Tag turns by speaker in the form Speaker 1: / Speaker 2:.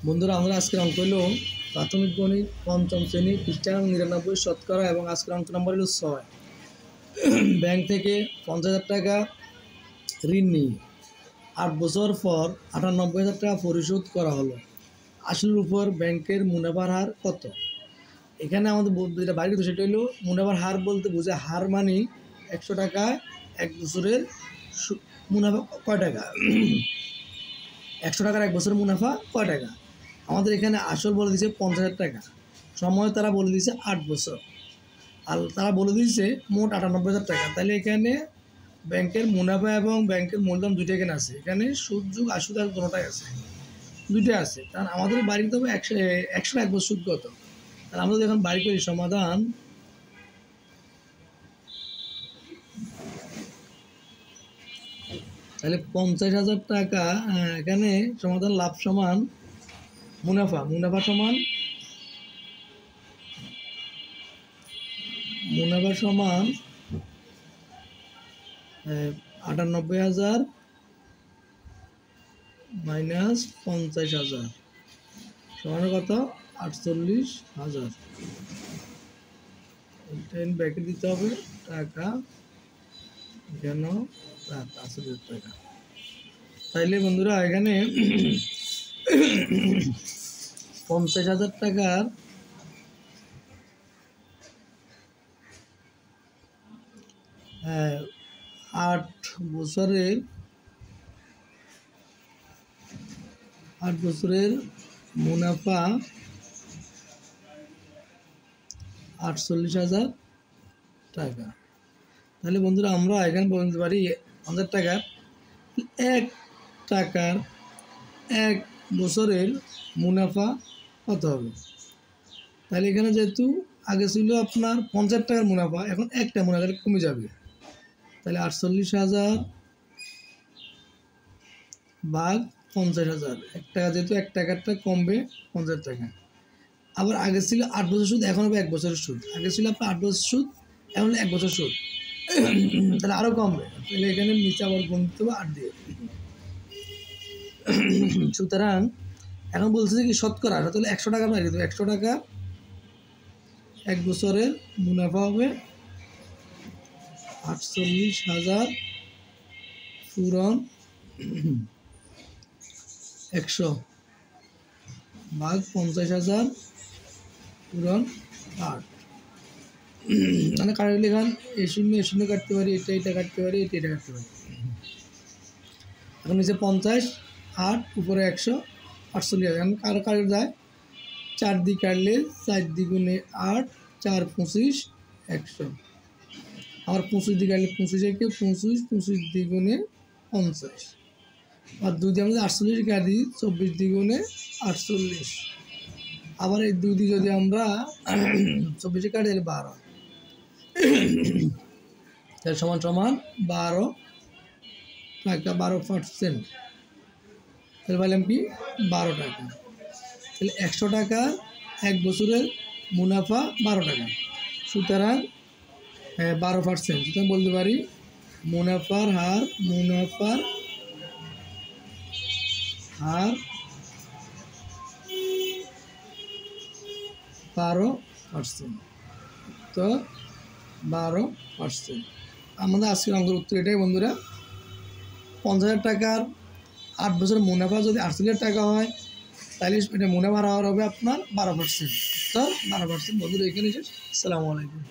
Speaker 1: বন্ধুরা আমরা আজকের অঙ্ক হলো প্রাথমিক গণিত পঞ্চম শ্রেণী পৃষ্ঠা 99 শতকরা এবং আজকের অঙ্ক নম্বর হলো 6। ব্যাংক থেকে 50,000 টাকা ঋণ নিয়ে 8 বছর পর 98,000 টাকা পরিশোধ করা হলো। আসলের উপর ব্যাংকের মুনাফার হার কত? এখানে আমাদের যেটা বাইরে সেটা হলো মুনাফার হার বলতে বোঝায় হার মানে 100 টাকায় 1 বছরের মুনাফা কয় টাকা। 100 টাকার 1 বছরের মুনাফা কয় টাকা? আমাদের এখানে আসল বলে দিয়েছে 50,000 টাকা, সময় তারা বলে দিয়েছে 8 বছর, আর তারা বলে দিয়েছে মোট 98,000 টাকা। তাহলে এখানে ব্যাংকের মুনাফা এবং ব্যাংকের মূলধন দুইটা এখানে আছে, এখানে সুদ যুগ আসুদ আর কোনোটাই আছে, দুইটাই আছে। কারণ আমাদের বাড়ি করতে হবে 100 1 বছর সুদ কত। তাহলে আমরা যখন বাড়ি করি সমাধান তাহলে 50,000 টাকা, এখানে সমাধান লাভ সমান মুনাফা, মুনাফা সমান 98,000 মাইনাস 50,000 সমান কত? 48,000। ব্যাকে দিতে হবে টাকা, কেন টাকা 80,000 টাকা। তাইলে বন্ধুরা এখানে 50,000 টাকার 8 বছরের মুনাফা 48,000 টাকা। তাহলে বন্ধুরা আমরা এখানে বলতে পারি 1,000 টাকার 1 বছরের মুনাফা কত হবে। তাহলে এখানে যেহেতু আগে ছিল আপনার 50 টাকার মুনাফা, এখন একটা মুনাফা কমে যাবে। তাহলে 48,000 ভাগ 50,000, 1 টাকা যেহেতু 1 টাকারটা কমবে 50 টাকা। আবার আগে ছিল 8 বছর সুদ, এখন হবে 1 বছরের সুদ। আগে ছিল আপনার 8 বছর সুদ, এখন 1 বছর সুদ, তাহলে আরও কমবে। তাহলে এখানে নিচে আবার গুনতে হবে 8 দিয়ে। সুতরাং এখন বলছে কি শতকরা, তাহলে 100 টাকা আমরা রেখে দেবো। 100 টাকা 1 বছরের মুনাফা হবে 48,000 পূরণ 100 ভাগ 50,000 পূরণ 8। মানে কারণ এখান এই শূন্য কাটতে পারি, এটা কাটতে পারি, এটা কাটতে পারি। এখন নিচে 50, 8 উপরে 100, 48। এখন কারো যায় 4 দিয়ে কাটলে 4 দ্বিগুণে 8, 4 25, 100। আবার 25 দিয়ে কাটলে 25 একে 25, 25 দ্বিগুণে 50। আর 2 দিয়ে আমরা 48 কাটি, 24 দ্বিগুণে 48। আবার এই 2 দিয়ে যদি আমরা 24 কাটি 12, তাহলে সমান 12 টাকা, 12%। তাহলে বললাম কি 12 টাকা। তাহলে 100 টাকা 1 বছরের মুনাফা 12 টাকা, সুতরাং 12%। সুতরাং বলতে পারি মুনাফার হার 12%। তো 12%। আমাদের আজকের অঙ্কের উত্তর এটাই বন্ধুরা। 50,000 টাকার 8 বছর মুনাফা যদি 48,000 টাকা হয়, তাহলে এটা মুনাফার হার হবে আপনার 12%। তো 12%। বন্ধুরা এখানে শেষ। আসসালামু আলাইকুম।